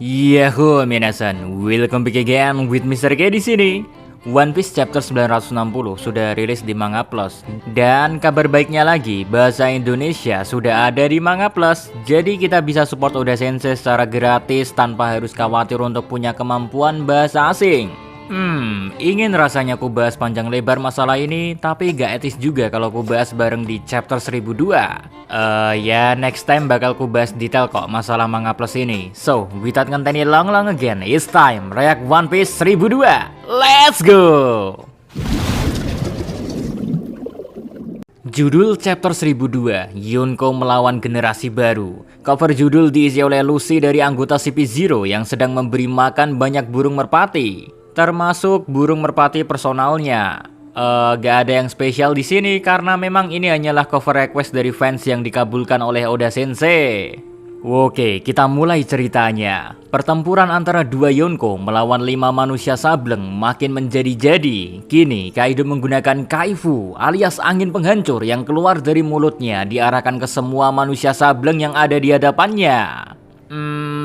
Yahoo minasan, welcome back again with Mr. K di sini. One Piece chapter 960 sudah rilis di Manga Plus. Dan kabar baiknya lagi, bahasa Indonesia sudah ada di Manga Plus. Jadi kita bisa support Oda Sensei secara gratis tanpa harus khawatir untuk punya kemampuan bahasa asing. Ingin rasanya ku bahas panjang lebar masalah ini, tapi gak etis juga kalau ku bahas bareng di chapter 1002. Ya next time bakal ku bahas detail kok masalah Manga Plus ini. So, without continue long again, it's time react One Piece 1002. Let's go! Judul chapter 1002, Yonko melawan generasi baru. Cover judul diisi oleh Lucy dari anggota CP0 yang sedang memberi makan banyak burung merpati, termasuk burung merpati personalnya. Gak ada yang spesial di sini karena memang ini hanyalah cover request dari fans yang dikabulkan oleh Oda Sensei. Oke, kita mulai ceritanya. Pertempuran antara dua Yonko melawan 5 manusia sableng makin menjadi-jadi. Kini Kaido menggunakan Kaifu alias angin penghancur yang keluar dari mulutnya diarahkan ke semua manusia sableng yang ada di hadapannya.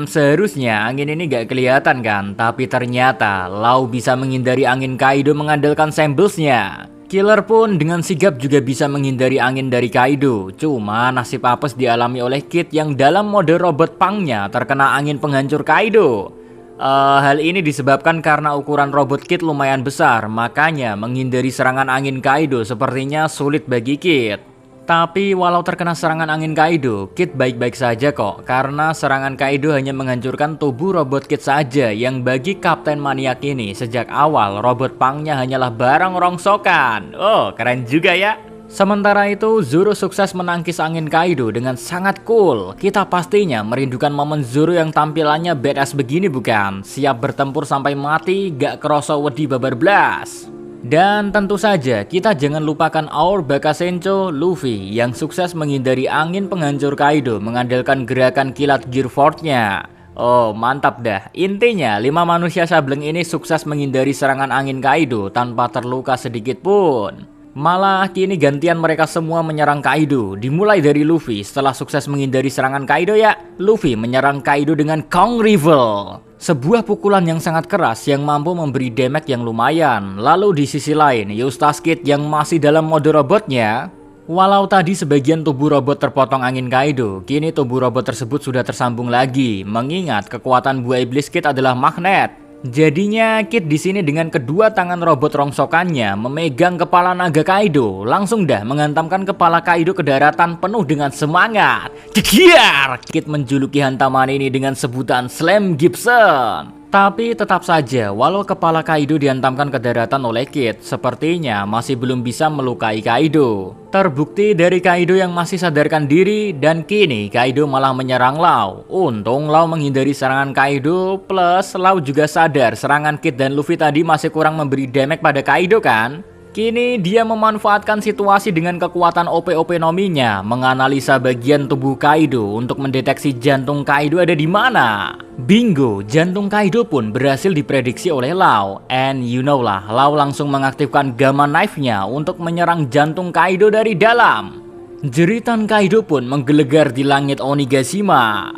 Seharusnya angin ini gak kelihatan kan, tapi ternyata Lau bisa menghindari angin Kaido mengandalkan samblesnya. Killer pun dengan sigap juga bisa menghindari angin dari Kaido. Cuma nasib apes dialami oleh Kid yang dalam mode robot pangnya terkena angin penghancur Kaido. Hal ini disebabkan karena ukuran robot Kid lumayan besar, makanya menghindari serangan angin Kaido sepertinya sulit bagi Kid. Tapi walau terkena serangan angin Kaido, Kid baik-baik saja kok. Karena serangan Kaido hanya menghancurkan tubuh robot Kid saja, yang bagi Kapten Maniak ini sejak awal robot pangnya hanyalah barang rongsokan. Oh, keren juga ya. Sementara itu, Zoro sukses menangkis angin Kaido dengan sangat cool. Kita pastinya merindukan momen Zoro yang tampilannya badass begini bukan? Siap bertempur sampai mati, gak kerasa wedi babar blas. Dan tentu saja kita jangan lupakan Our Bakasencho Luffy yang sukses menghindari angin penghancur Kaido mengandalkan gerakan kilat Gear Force-nya. Oh mantap dah. Intinya 5 manusia sableng ini sukses menghindari serangan angin Kaido tanpa terluka sedikit pun. Malah kini gantian mereka semua menyerang Kaido. Dimulai dari Luffy. Setelah sukses menghindari serangan Kaido ya, Luffy menyerang Kaido dengan Kong Rival, sebuah pukulan yang sangat keras yang mampu memberi damage yang lumayan. Lalu di sisi lain, Eustace Kid yang masih dalam mode robotnya. Walau tadi sebagian tubuh robot terpotong angin Kaido, kini tubuh robot tersebut sudah tersambung lagi. Mengingat kekuatan buah iblis Kid adalah magnet. Jadinya Kid di sini dengan kedua tangan robot rongsokannya memegang kepala naga Kaido, langsung dah menghantamkan kepala Kaido ke daratan penuh dengan semangat. Cekiar! Kid menjuluki hantaman ini dengan sebutan Slam Gibson. Tapi tetap saja, walau kepala Kaido dihantamkan ke daratan oleh Kid, sepertinya masih belum bisa melukai Kaido. Terbukti dari Kaido yang masih sadarkan diri, dan kini Kaido malah menyerang Lau. Untung Lau menghindari serangan Kaido, plus Lau juga sadar serangan Kid dan Luffy tadi masih kurang memberi damage pada Kaido kan? Kini dia memanfaatkan situasi dengan kekuatan OP-OP nominya, menganalisa bagian tubuh Kaido untuk mendeteksi jantung Kaido ada di mana. Bingo, jantung Kaido pun berhasil diprediksi oleh Lau. And you know lah, Lau langsung mengaktifkan Gamma Knife-nya untuk menyerang jantung Kaido dari dalam. Jeritan Kaido pun menggelegar di langit Onigashima.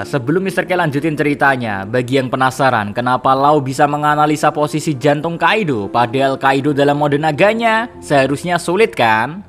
Sebelum Mr. K lanjutin ceritanya, bagi yang penasaran kenapa Lau bisa menganalisa posisi jantung Kaido padahal Kaido dalam mode naganya, seharusnya sulit kan?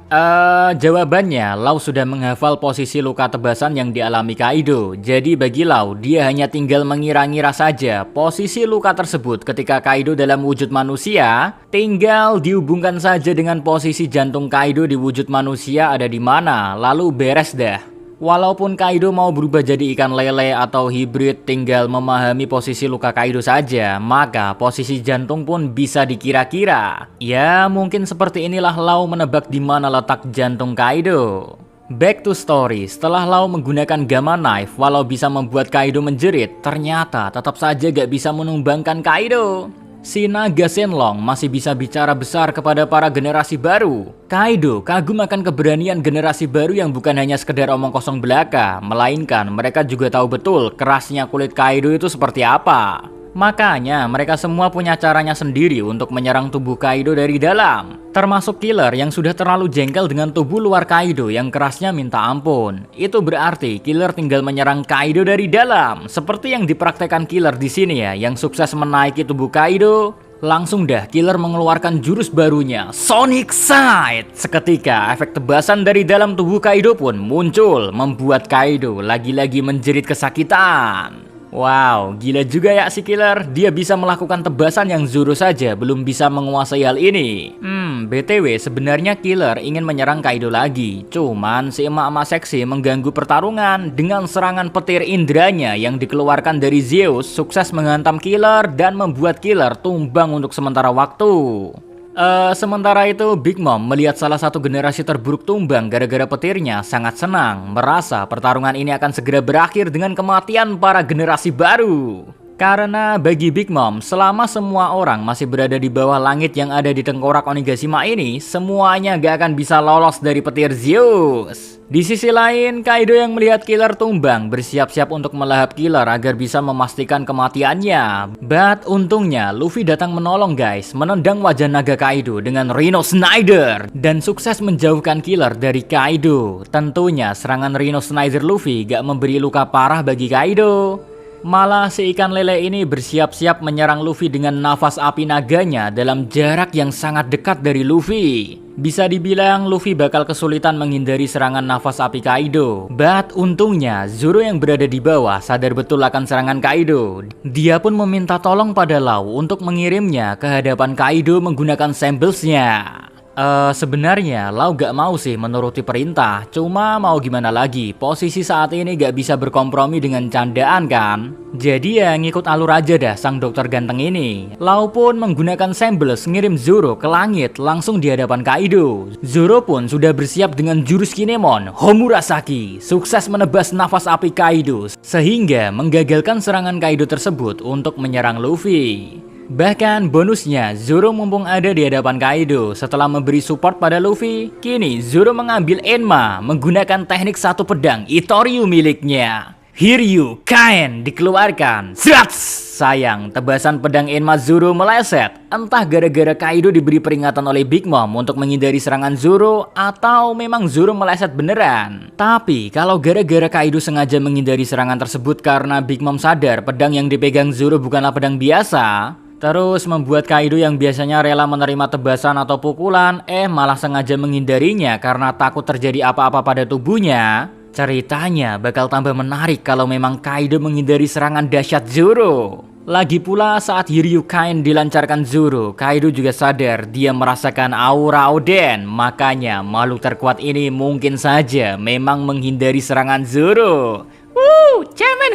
Jawabannya, Lau sudah menghafal posisi luka tebasan yang dialami Kaido. Jadi bagi Lau, dia hanya tinggal mengira-ngira saja posisi luka tersebut ketika Kaido dalam wujud manusia, tinggal dihubungkan saja dengan posisi jantung Kaido di wujud manusia ada di mana, lalu beres dah. Walaupun Kaido mau berubah jadi ikan lele atau hibrid, tinggal memahami posisi luka Kaido saja, maka posisi jantung pun bisa dikira-kira. Ya, mungkin seperti inilah Lau menebak di mana letak jantung Kaido. Back to story, setelah Lau menggunakan Gamma Knife, walau bisa membuat Kaido menjerit, ternyata tetap saja gak bisa menumbangkan Kaido. Si naga Shenlong masih bisa bicara besar kepada para generasi baru. Kaido kagum akan keberanian generasi baru yang bukan hanya sekedar omong kosong belaka, melainkan mereka juga tahu betul kerasnya kulit Kaido itu seperti apa. Makanya mereka semua punya caranya sendiri untuk menyerang tubuh Kaido dari dalam. Termasuk Killer yang sudah terlalu jengkel dengan tubuh luar Kaido yang kerasnya minta ampun. Itu berarti Killer tinggal menyerang Kaido dari dalam. Seperti yang dipraktekkan Killer di sini ya, yang sukses menaiki tubuh Kaido. Langsung dah Killer mengeluarkan jurus barunya, Sonic Side. Seketika efek tebasan dari dalam tubuh Kaido pun muncul, membuat Kaido lagi-lagi menjerit kesakitan. Wow, gila juga ya si Killer. Dia bisa melakukan tebasan yang Zoro saja belum bisa menguasai hal ini. BTW sebenarnya Killer ingin menyerang Kaido lagi. Cuman si emak-emak seksi mengganggu pertarungan dengan serangan petir indranya yang dikeluarkan dari Zeus, sukses menghantam Killer dan membuat Killer tumbang untuk sementara waktu. Sementara itu Big Mom melihat salah satu generasi terburuk tumbang gara-gara petirnya sangat senang, merasa pertarungan ini akan segera berakhir dengan kematian para generasi baru. Karena bagi Big Mom, selama semua orang masih berada di bawah langit yang ada di tengkorak Onigashima ini, semuanya gak akan bisa lolos dari petir Zeus. Di sisi lain, Kaido yang melihat Killer tumbang bersiap-siap untuk melahap Killer agar bisa memastikan kematiannya. But untungnya Luffy datang menolong guys, menendang wajah naga Kaido dengan Rhino Snider dan sukses menjauhkan Killer dari Kaido. Tentunya serangan Rhino Snider Luffy gak memberi luka parah bagi Kaido. Malah si ikan lele ini bersiap-siap menyerang Luffy dengan nafas api naganya dalam jarak yang sangat dekat dari Luffy. Bisa dibilang Luffy bakal kesulitan menghindari serangan nafas api Kaido. But untungnya Zoro yang berada di bawah sadar betul akan serangan Kaido. Dia pun meminta tolong pada Law untuk mengirimnya ke hadapan Kaido menggunakan samplesnya. Sebenarnya Law gak mau sih menuruti perintah, cuma mau gimana lagi, posisi saat ini gak bisa berkompromi dengan candaan kan. Jadi ya ngikut alur aja dah sang dokter ganteng ini. Law pun menggunakan Sembles ngirim Zoro ke langit langsung di hadapan Kaido. Zoro pun sudah bersiap dengan jurus Kinemon, Homurasaki, sukses menebas nafas api Kaido sehingga menggagalkan serangan Kaido tersebut untuk menyerang Luffy. Bahkan bonusnya, Zoro mumpung ada di hadapan Kaido setelah memberi support pada Luffy, kini Zoro mengambil Enma menggunakan teknik satu pedang Itoryu miliknya. Hiryu Kain dikeluarkan. Zrats! Sayang, tebasan pedang Enma Zoro meleset. Entah gara-gara Kaido diberi peringatan oleh Big Mom untuk menghindari serangan Zoro, atau memang Zoro meleset beneran. Tapi kalau gara-gara Kaido sengaja menghindari serangan tersebut karena Big Mom sadar pedang yang dipegang Zoro bukanlah pedang biasa, terus membuat Kaido yang biasanya rela menerima tebasan atau pukulan, malah sengaja menghindarinya karena takut terjadi apa-apa pada tubuhnya. Ceritanya bakal tambah menarik kalau memang Kaido menghindari serangan dahsyat Zoro. Lagi pula saat Hiryu Kain dilancarkan Zoro, Kaido juga sadar dia merasakan aura Oden. Makanya makhluk terkuat ini mungkin saja memang menghindari serangan Zoro. Cemen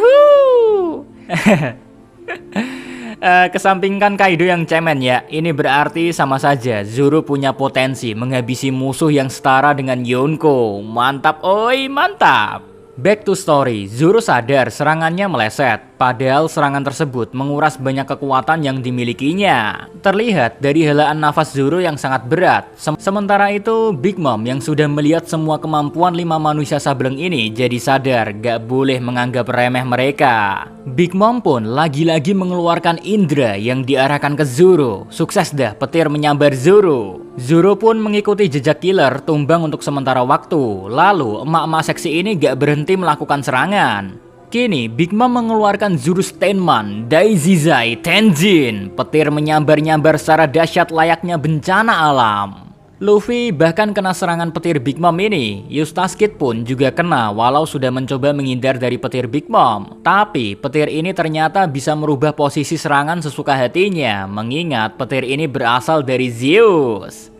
Kesampingkan Kaido yang cemen ya, ini berarti sama saja Zoro punya potensi menghabisi musuh yang setara dengan Yonko. Mantap oi, mantap. Back to story, Zoro sadar serangannya meleset. Padahal serangan tersebut menguras banyak kekuatan yang dimilikinya. Terlihat dari helaan nafas Zoro yang sangat berat. Sementara itu Big Mom yang sudah melihat semua kemampuan 5 manusia sableng ini jadi sadar gak boleh menganggap remeh mereka. Big Mom pun lagi-lagi mengeluarkan Indra yang diarahkan ke Zoro. Sukses dah petir menyambar Zoro. Zoro pun mengikuti jejak Killer tumbang untuk sementara waktu. Lalu emak-emak seksi ini gak berhenti melakukan serangan. Kini Big Mom mengeluarkan jurus Tenman, Daizizai Tenjin. Petir menyambar-nyambar secara dahsyat layaknya bencana alam. Luffy bahkan kena serangan petir Big Mom ini. Eustace Kid pun juga kena walau sudah mencoba menghindar dari petir Big Mom. Tapi petir ini ternyata bisa merubah posisi serangan sesuka hatinya, mengingat petir ini berasal dari Zeus.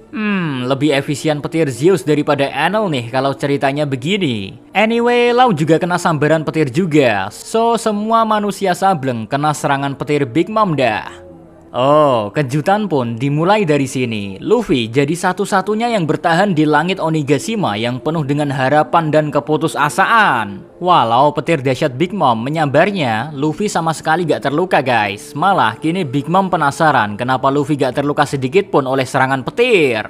Lebih efisien petir Zeus daripada Enel nih kalau ceritanya begini. Anyway, Law juga kena sambaran petir juga. So, semua manusia sableng kena serangan petir Big Mom dah. Oh, kejutan pun dimulai dari sini. Luffy jadi satu-satunya yang bertahan di langit Onigashima yang penuh dengan harapan dan keputusasaan. Walau petir dahsyat Big Mom menyambarnya, Luffy sama sekali gak terluka guys. Malah kini Big Mom penasaran kenapa Luffy gak terluka sedikit pun oleh serangan petir.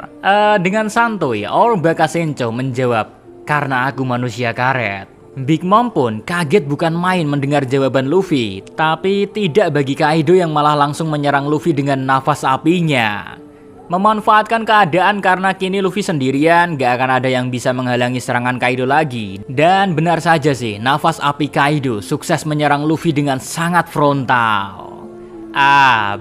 Dengan santuy, All Bakasencho menjawab, "Karena aku manusia karet." Big Mom pun kaget bukan main mendengar jawaban Luffy, tapi tidak bagi Kaido yang malah langsung menyerang Luffy dengan nafas apinya. Memanfaatkan keadaan karena kini Luffy sendirian, gak akan ada yang bisa menghalangi serangan Kaido lagi. Dan benar saja sih, nafas api Kaido sukses menyerang Luffy dengan sangat frontal.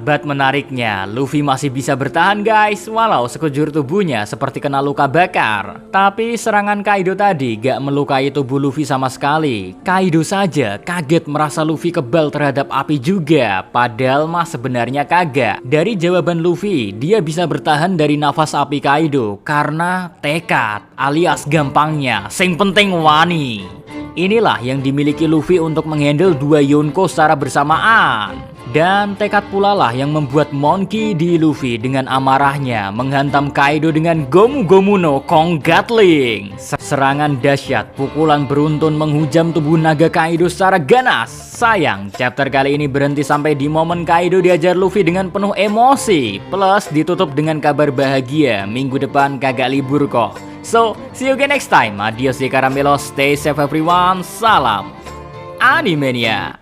But menariknya, Luffy masih bisa bertahan guys, walau sekujur tubuhnya seperti kena luka bakar. Tapi serangan Kaido tadi gak melukai tubuh Luffy sama sekali. Kaido saja kaget merasa Luffy kebal terhadap api juga, padahal mah sebenarnya kagak. Dari jawaban Luffy, dia bisa bertahan dari nafas api Kaido karena tekad alias gampangnya, sing penting wani. Inilah yang dimiliki Luffy untuk menghandle dua Yonko secara bersamaan. Dan tekad pula lah yang membuat Monkey D. Luffy dengan amarahnya menghantam Kaido dengan Gomu Gomu no Kong Gatling. Serangan dahsyat, pukulan beruntun menghujam tubuh naga Kaido secara ganas. Sayang, chapter kali ini berhenti sampai di momen Kaido diajar Luffy dengan penuh emosi. Plus ditutup dengan kabar bahagia, minggu depan kagak libur kok. So, see you again next time. Adios di Karamelos, stay safe everyone, salam Animania.